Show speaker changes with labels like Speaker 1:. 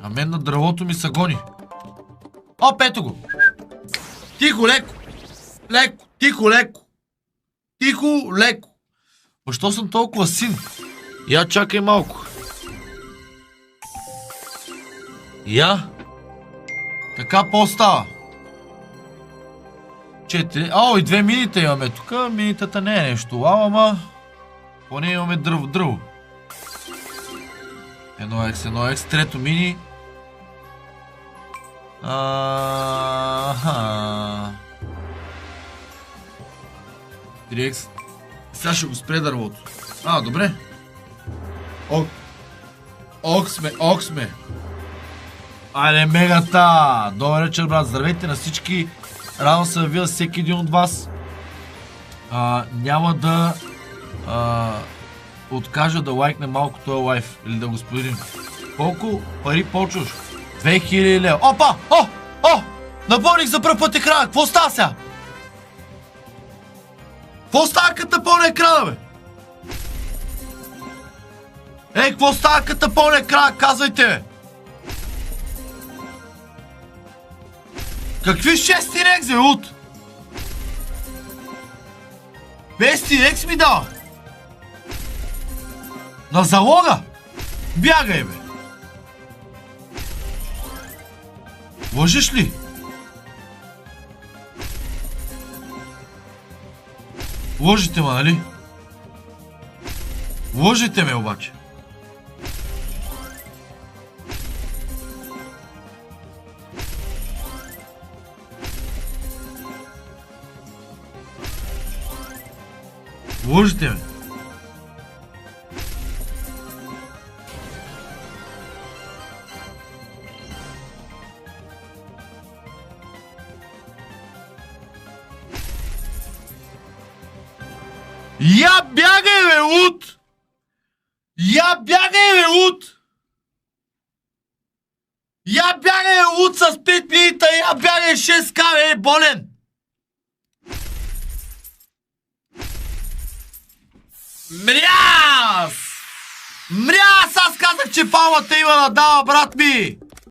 Speaker 1: А мен на дървото ми са гони. Оп, ето го. Тихо, леко. Леко, тихо, леко. Тихо, леко. Защо съм толкова син? Я чакай малко. Я. Така по-става. 4. Ао, и 2 минита имаме тук. Минитата не е нещо. Вау, ама... Поне имаме дърво. 1x. Трето мини. 3x. Сега ще го спре дървото. Добре. Ок сме. Айде, мегата! Добър вечер, брат. Здравейте на всички. Радвам се да видя всеки един от вас. Няма да откажа да лайкне малко този лайф. Или да го споделим. Колко пари почваш? 2000 лева. Опа! Напълних за пръв път екрана. Какво става сега? Какво става като напълня екрана, бе? Какво става като напълня екрана? Казвайте, бе! Какви 6 рекс, бе, от? 5 рекс ми дава. На залога? Бягай, бе. Лъжиш ли? Лъжите ме, нали? Лъжите ме, обаче. Лъжите ме. Я бягай, бе, луд! Я бягай, бе, луд! Я бягай, бе, луд, с 5 минута! Я бягай 6к, бе, болен! Мряс! Мряс! Аз казах, че палмата има да дава, брат ми!